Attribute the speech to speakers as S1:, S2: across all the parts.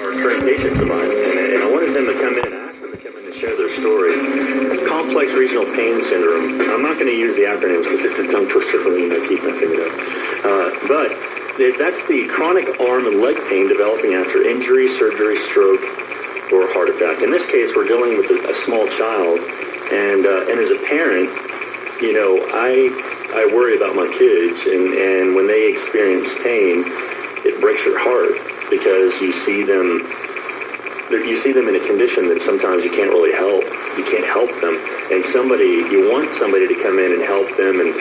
S1: are current patients of mine, and I wanted them to come in and ask them to come in and share their story. Complex regional pain syndrome. I'm not going to use the acronyms because it's a tongue twister for me, and I keep messing it up. But that's the chronic arm and leg pain developing after injury, surgery, stroke, or heart attack. In this case, we're dealing with a small child, and as a parent, you know, I worry about my kids, and when they experience pain, it breaks your heart because you see them in a condition that sometimes you can't really help. You can't help them, and you want somebody to come in and help them and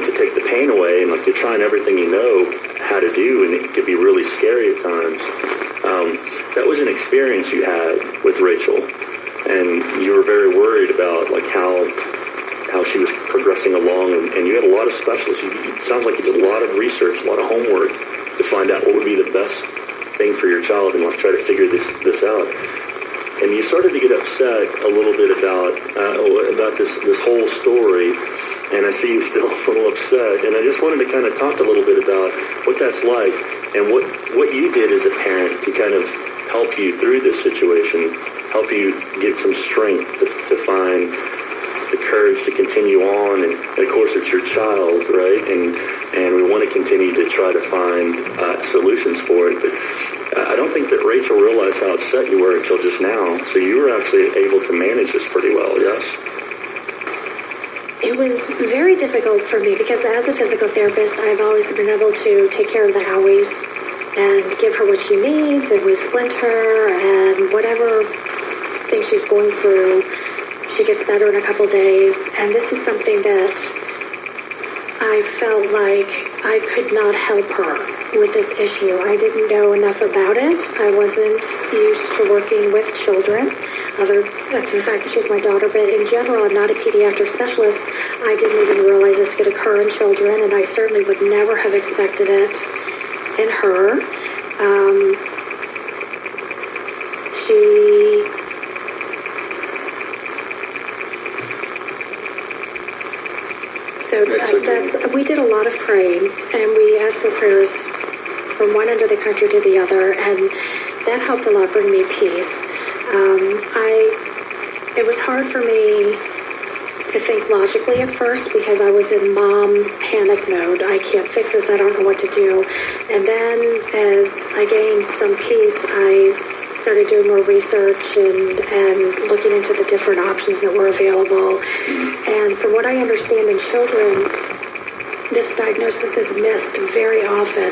S1: to take the pain away, and like you're trying everything you know how to do, and it could be really scary at times. That was an experience you had with Rachael, and you were very worried about like how she was progressing along, and you had a lot of specialists. It sounds like you did a lot of research, a lot of homework to find out what would be the best thing for your child and like try to figure this out. And you started to get upset a little bit about this whole story, and I see you still a little upset. And I just wanted to kind of talk a little bit about what that's like and what you did as a parent to kind of help you through this situation, help you get some strength to find the courage to continue on. And of course, it's your child, right? And we want to continue to try to find solutions for it. But I don't think that Rachael realized how upset you were until just now. So you were actually able to manage this pretty well, yes?
S2: It was very difficult for me because as a physical therapist, I've always been able to take care of the Howies and give her what she needs, and we splint her, and whatever thing she's going through, she gets better in a couple days. And this is something that I felt like I could not help her with this issue. I didn't know enough about it. I wasn't used to working with children, other than the fact that she's my daughter, but in general, I'm not a pediatric specialist. I didn't even realize this could occur in children, and I certainly would never have expected it in her. We did a lot of praying, and we asked for prayers from one end of the country to the other, and that helped a lot bring me peace. It was hard for me to think logically at first because I was in mom panic mode. I can't fix this, I don't know what to do. And then as I gained some peace, I started doing more research and looking into the different options that were available. And from what I understand in children, this diagnosis is missed very often.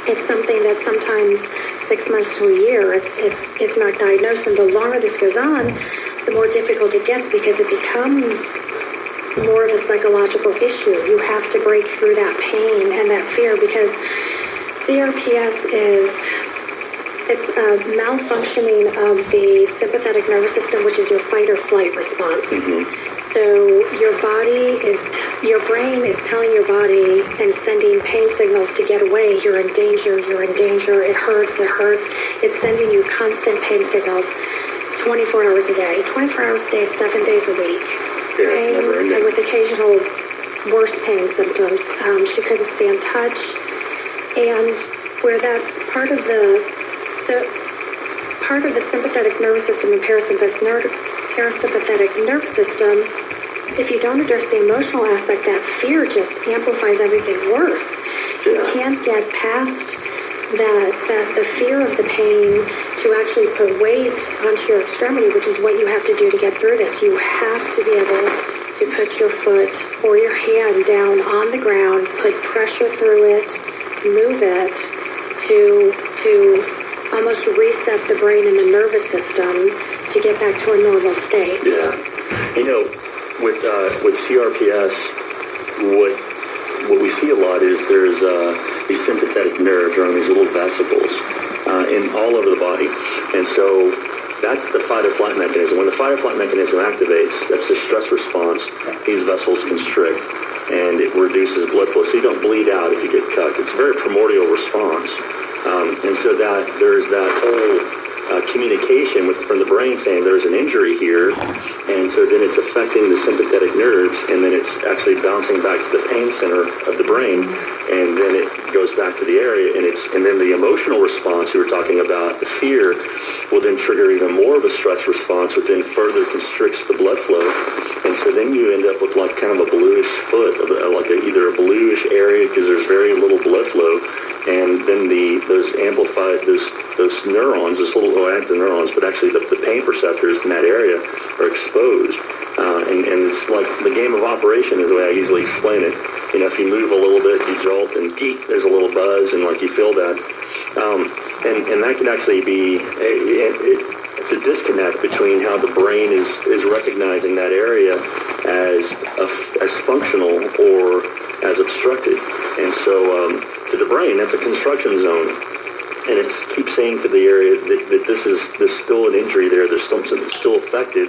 S2: It's something that sometimes 6 months to a year, it's not diagnosed, and the longer this goes on, the more difficult it gets because it becomes more of a psychological issue. You have to break through that pain and that fear because CRPS it's a malfunctioning of the sympathetic nervous system, which is your fight or flight response. So your brain is telling your body and sending pain signals to get away. You're in danger, it hurts. It's sending you constant pain signals 24 hours a day, 24 hours a day, 7 days a week.
S1: Yeah, it's never ending.
S2: And with occasional worse pain symptoms. She couldn't stand touch. And where that's part of the sympathetic nervous system and parasympathetic nervous system, if you don't address the emotional aspect, that fear just amplifies everything worse. You can't get past the fear of the pain to actually put weight onto your extremity, which is what you have to do to get through this. You have to be able to put your foot or your hand down on the ground, put pressure through it, move it to almost reset the brain and the nervous system to get back to a normal state.
S1: Yeah. You know, with CRPS, what we see a lot is there's these sympathetic nerves around these little vesicles in all over the body, and so that's the fight or flight mechanism. When the fight or flight mechanism activates, that's the stress response. These vessels constrict, and it reduces blood flow, so you don't bleed out if you get cut. It's a very primordial response, and so that there's that whole communication from the brain saying there's an injury here, and so then it's affecting the sympathetic nerves, and then it's actually bouncing back to the pain center of the brain, and then it goes back to the area, and then the emotional response you were talking about, the fear, will then trigger even more of a stress response, which then further constricts the blood flow, and so then you end up with like kind of a bluish foot, either a bluish area because there's very little blood flow, and then those amplified those neurons, those little not the neurons, but actually the pain perceptors in that area are exposed, and it's like the game of operation is the way I usually explain it. You know, if you move a little bit, you jolt, and there's a little buzz, and like you feel that, and that can actually be it's a disconnect between how the brain is recognizing that area as functional or as obstructed, and so to the brain that's a construction zone, and it keeps saying to the area that there's still an injury there, there's something that's still affected,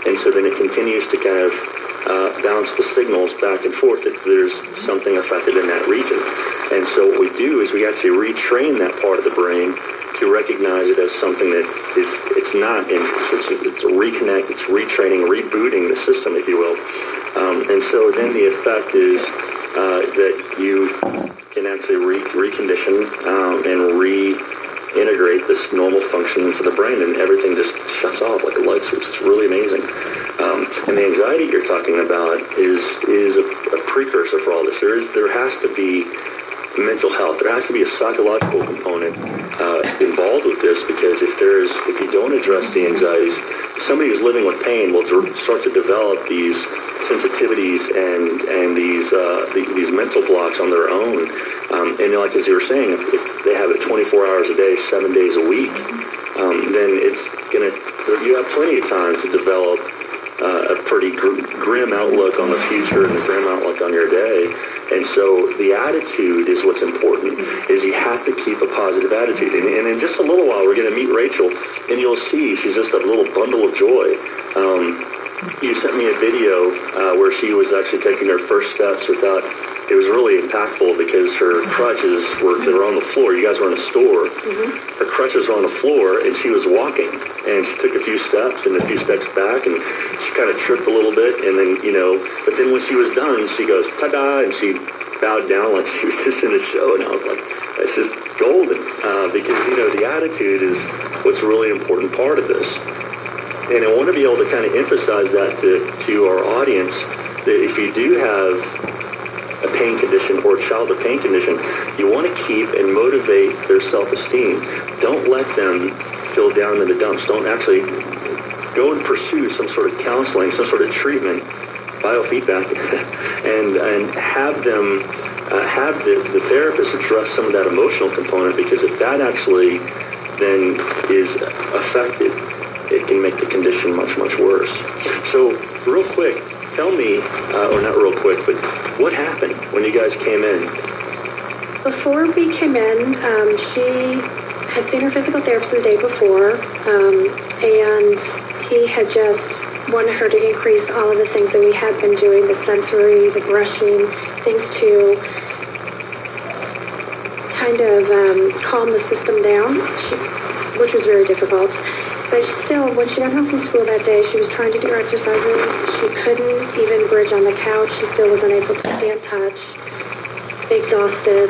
S1: and so then it continues to kind of bounce the signals back and forth that there's something affected in that region. And so what we do is we actually retrain that part of the brain to recognize it as something that it's not injured. It's a reconnect, it's retraining, rebooting the system, if you will. And so then the effect is that you can actually recondition and reintegrate this normal function into the brain, and everything just shuts off like a light switch. It's really amazing. And the anxiety you're talking about is a precursor for all this. There has to be mental health. There has to be a psychological component involved with this, because if you don't address the anxieties, somebody who's living with pain will start to develop these sensitivities and these mental blocks on their own. And like as you were saying, if they have it 24 hours a day, 7 days a week, then you have plenty of time to develop a pretty grim outlook on the future and a grim outlook on your day. And so the attitude is what's important, is you have to keep a positive attitude. And in just a little while, we're going to meet Rachael, and you'll see she's just a little bundle of joy. You sent me a video where she was actually taking her first steps without. It was really impactful because her crutches were on the floor. You guys were in a store. Mm-hmm. Her crutches were on the floor, and she was walking. And she took a few steps and a few steps back, and she kind of tripped a little bit. And then, but then when she was done, she goes, ta-da, and she bowed down like she was just in a show. And I was like, that's just golden. Because, the attitude is what's a really important part of this. And I want to be able to kind of emphasize that to our audience, that if you do have a pain condition or a child with a pain condition, you want to keep and motivate their self-esteem. Don't let them feel down in the dumps. Don't actually go and pursue some sort of counseling, some sort of treatment, biofeedback, and have them have the therapist address some of that emotional component, because if that actually then is affected, it can make the condition much, much worse. So real quick, tell me, or not real quick, but what happened when you guys came in?
S2: Before we came in, she had seen her physical therapist the day before, and he had just wanted her to increase all of the things that we had been doing, the sensory, the brushing, things to kind of calm the system down, which was very difficult. But still, when she got home from school that day, she was trying to do her exercises. She couldn't even bridge on the couch. She still wasn't able to stand touch, exhausted.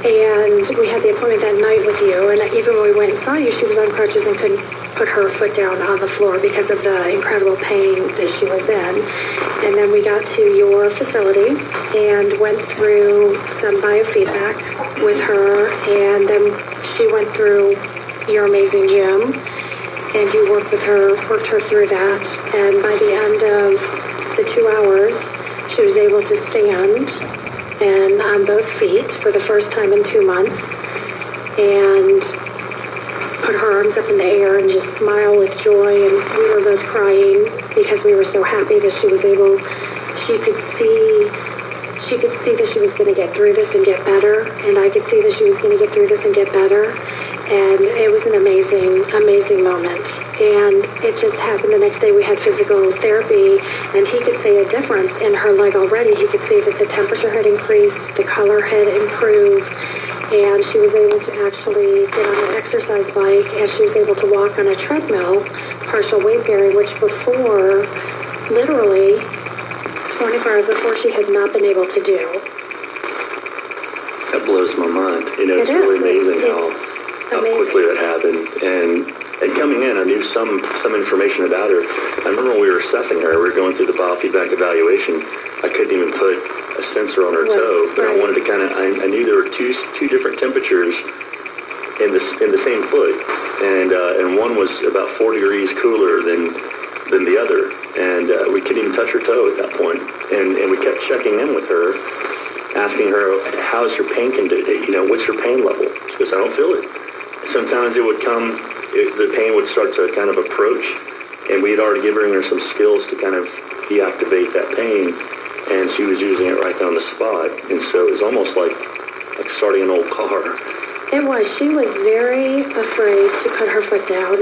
S2: And we had the appointment that night with you, and even when we went and saw you, she was on crutches and couldn't put her foot down on the floor because of the incredible pain that she was in. And then we got to your facility and went through some biofeedback with her, and then she went through your amazing gym, and you worked her through that. And by the end of the 2 hours, she was able to stand and on both feet for the first time in 2 months, and put her arms up in the air and just smile with joy. And we were both crying because we were so happy that she could see that she was going to get through this and get better, and I could see that she was going to get through this and get better. And it was an amazing, amazing moment. And it just happened the next day. We had physical therapy, and he could see a difference in her leg already. He could see that the temperature had increased, the color had improved, and she was able to actually get on an exercise bike, and she was able to walk on a treadmill, partial weight bearing, which before, literally 24 hours before, she had not been able to do.
S1: That blows my mind. It's
S2: It
S1: really
S2: is.
S1: amazing
S2: It's
S1: how
S2: amazing.
S1: quickly that happened. And coming in, I knew some information about her. I remember when we were assessing her, we were going through the biofeedback evaluation. I couldn't even put a sensor on her
S2: Right,
S1: toe, but I
S2: right.
S1: wanted to I knew there were two different temperatures in the same foot, and one was about 4 degrees cooler than the other, and we couldn't even touch her toe at that point. And we kept checking in with her, asking her, how's your pain condition? What's your pain level? She goes, I don't feel it. Sometimes it would come, the pain would start to kind of approach, and we had already given her some skills to kind of deactivate that pain, and she was using it right there on the spot. And so it was almost like starting an old car.
S2: It was. She was very afraid to put her foot down,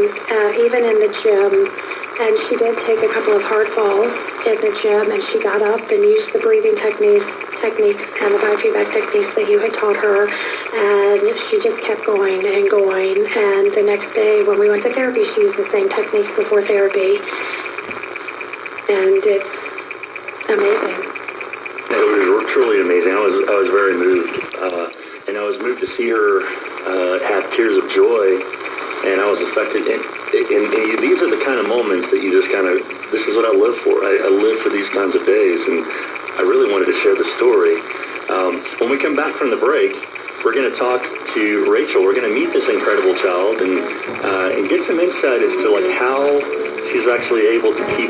S2: even in the gym. And she did take a couple of hard falls in the gym, and she got up and used the breathing techniques and the biofeedback techniques that you had taught her. And she just kept going and going. And the next day when we went to therapy, she used the same techniques before therapy. And it's amazing.
S1: It was truly amazing. I was very moved, and I was moved to see her have tears of joy, and I was affected. And these are the kind of moments that you just kind of, this is what I live for. I live for these kinds of days, and I really wanted to share the story. When we come back from the break, we're going to talk to Rachael. We're going to meet this incredible child and get some insight as to like how she's actually able to keep